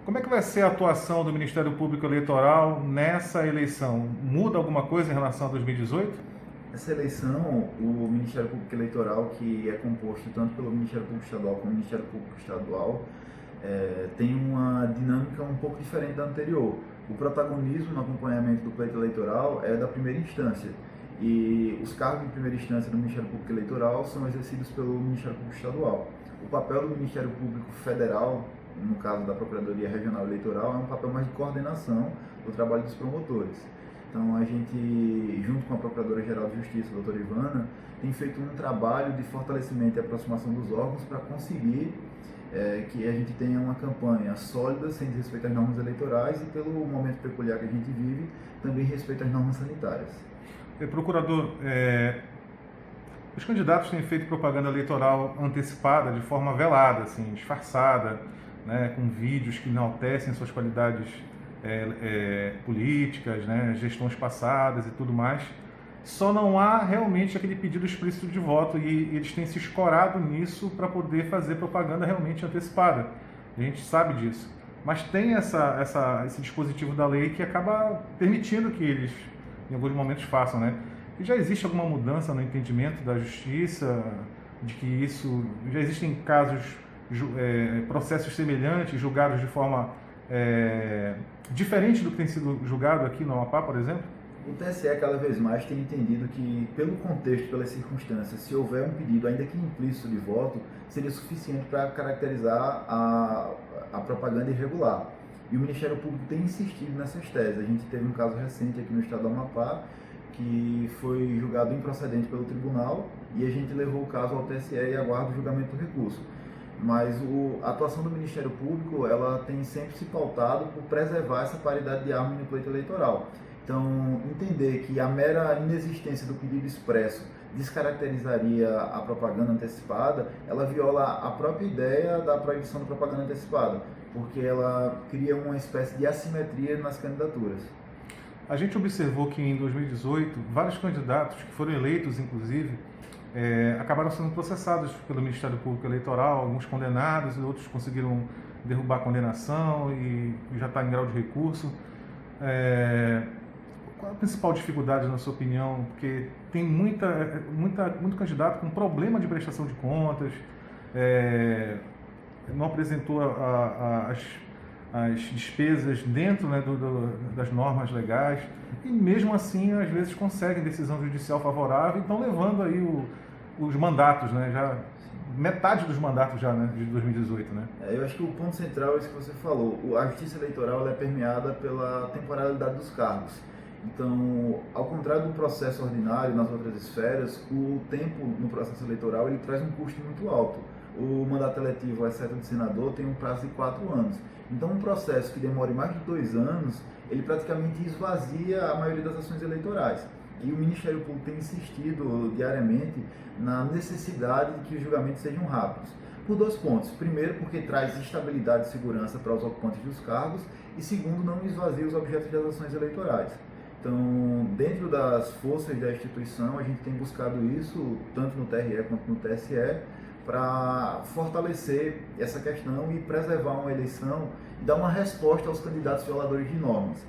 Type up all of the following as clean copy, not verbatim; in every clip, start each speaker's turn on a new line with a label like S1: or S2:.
S1: Como é que vai ser a atuação do Ministério Público Eleitoral nessa eleição? Muda alguma coisa em relação a 2018?
S2: Essa eleição, o Ministério Público Eleitoral, que é composto tanto pelo Ministério Público Estadual como o Ministério Público Estadual, tem uma dinâmica um pouco diferente da anterior. O protagonismo no acompanhamento do pleito eleitoral é da primeira instância, e os cargos de primeira instância do Ministério Público Eleitoral são exercidos pelo Ministério Público Estadual. O papel do Ministério Público Federal, no caso da Procuradoria Regional Eleitoral, é um papel mais de coordenação do trabalho dos promotores. Então, a gente, junto com a Procuradora-Geral de Justiça, a doutora Ivana, tem feito um trabalho de fortalecimento e aproximação dos órgãos para conseguir que a gente tenha uma campanha sólida, sem desrespeito às normas eleitorais e, pelo momento peculiar que a gente vive, também respeito às normas sanitárias.
S1: Procurador, os candidatos têm feito propaganda eleitoral antecipada de forma velada, assim, disfarçada, né, com vídeos que enaltecem suas qualidades políticas, né, gestões passadas e tudo mais. Só não há realmente aquele pedido explícito de voto e eles têm se escorado nisso para poder fazer propaganda realmente antecipada. A gente sabe disso. Mas tem esse dispositivo da lei que acaba permitindo que eles, em alguns momentos, façam, né? E já existe alguma mudança no entendimento da justiça, de que isso... Já existem casos, processos semelhantes, julgados de forma diferente do que tem sido julgado aqui no Amapá, por exemplo?
S2: O TSE cada vez mais tem entendido que, pelo contexto, pelas circunstâncias, se houver um pedido, ainda que implícito, de voto, seria suficiente para caracterizar a propaganda irregular. E o Ministério Público tem insistido nessas teses. A gente teve um caso recente aqui no estado do Amapá, que foi julgado improcedente pelo tribunal, e a gente levou o caso ao TSE e aguarda o julgamento do recurso. Mas a atuação do Ministério Público, ela tem sempre se pautado por preservar essa paridade de armas no pleito eleitoral. Então, entender que a mera inexistência do pedido expresso descaracterizaria a propaganda antecipada, ela viola a própria ideia da proibição da propaganda antecipada, porque ela cria uma espécie de assimetria nas candidaturas.
S1: A gente observou que em 2018, vários candidatos que foram eleitos, inclusive, acabaram sendo processados pelo Ministério Público Eleitoral, alguns condenados e outros conseguiram derrubar a condenação e já está em grau de recurso. Qual a principal dificuldade, na sua opinião? Porque tem muito candidato com problema de prestação de contas, não apresentou as despesas dentro, né, das normas legais e mesmo assim às vezes conseguem decisão judicial favorável e estão levando aí os mandatos, né, já metade dos mandatos já, né, de 2018, né?
S2: Eu acho que o ponto central é isso que você falou. A justiça eleitoral ela é permeada pela temporalidade dos cargos. Então, ao contrário do processo ordinário nas outras esferas, o tempo no processo eleitoral ele traz um custo muito alto. O mandato eletivo, exceto de senador, tem um prazo de 4 anos. Então, um processo que demore mais de 2 anos, ele praticamente esvazia a maioria das ações eleitorais. E o Ministério Público tem insistido diariamente na necessidade de que os julgamentos sejam rápidos. Por 2 pontos. Primeiro, porque traz estabilidade e segurança para os ocupantes dos cargos. E segundo, não esvazia os objetos das ações eleitorais. Então, dentro das forças da instituição, a gente tem buscado isso, tanto no TRE quanto no TSE, para fortalecer essa questão e preservar uma eleição e dar uma resposta aos candidatos violadores de normas.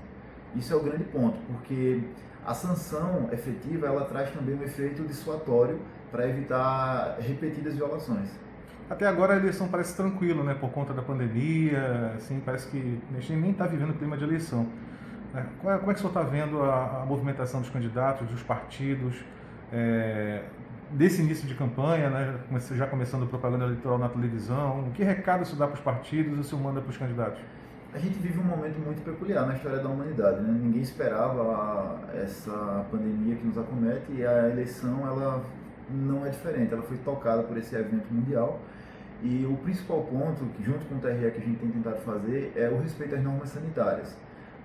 S2: Isso é o grande ponto, porque a sanção efetiva ela traz também um efeito dissuasório para evitar repetidas violações.
S1: Até agora a eleição parece tranquila, né, por conta da pandemia, assim, parece que a gente nem está vivendo o clima de eleição. Como é que o senhor está vendo a movimentação dos candidatos, dos partidos, desse início de campanha, né, já começando a propaganda eleitoral na televisão? Que recado isso dá para os partidos e o senhor manda para os candidatos?
S2: A gente vive um momento muito peculiar na história da humanidade, né? Ninguém esperava essa pandemia que nos acomete e a eleição ela não é diferente, ela foi tocada por esse evento mundial. E o principal ponto, que junto com o TRE que a gente tem tentado fazer, é o respeito às normas sanitárias.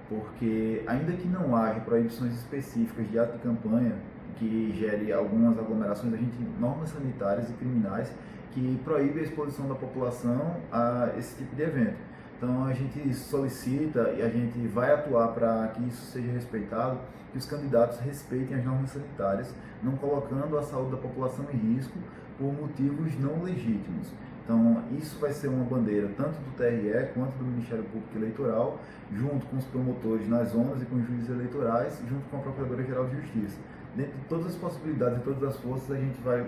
S2: Porque ainda que não haja proibições específicas de ato de campanha que gere algumas aglomerações, a gente tem normas sanitárias e criminais que proíbem a exposição da população a esse tipo de evento. Então a gente solicita e a gente vai atuar para que isso seja respeitado, que os candidatos respeitem as normas sanitárias, não colocando a saúde da população em risco por motivos não legítimos. Então, isso vai ser uma bandeira tanto do TRE quanto do Ministério Público Eleitoral, junto com os promotores nas zonas e com os juízes eleitorais, junto com a Procuradora-Geral de Justiça. Dentro de todas as possibilidades e todas as forças, a gente vai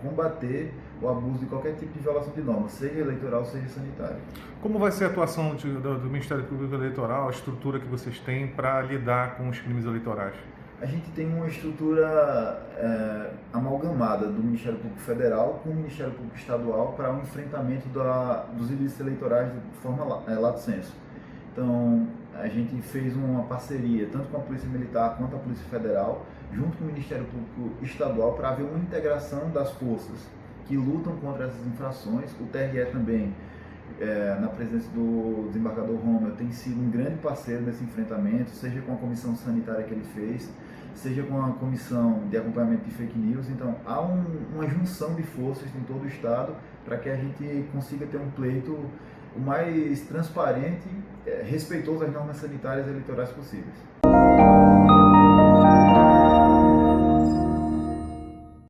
S2: combater o abuso de qualquer tipo de violação de norma, seja eleitoral, seja sanitária.
S1: Como vai ser a atuação do Ministério Público Eleitoral, a estrutura que vocês têm para lidar com os crimes eleitorais?
S2: A gente tem uma estrutura amalgamada do Ministério Público Federal com o Ministério Público Estadual para o enfrentamento dos ilícitos eleitorais de forma lato sensu. Então, a gente fez uma parceria tanto com a Polícia Militar quanto a Polícia Federal, junto com o Ministério Público Estadual, para haver uma integração das forças que lutam contra essas infrações. O TRE também, na presença do desembargador Rommel, tem sido um grande parceiro nesse enfrentamento, seja com a comissão sanitária que ele fez, seja com a comissão de acompanhamento de fake news. Então, há uma junção de forças em todo o Estado para que a gente consiga ter um pleito o mais transparente, respeitoso às normas sanitárias e eleitorais possíveis.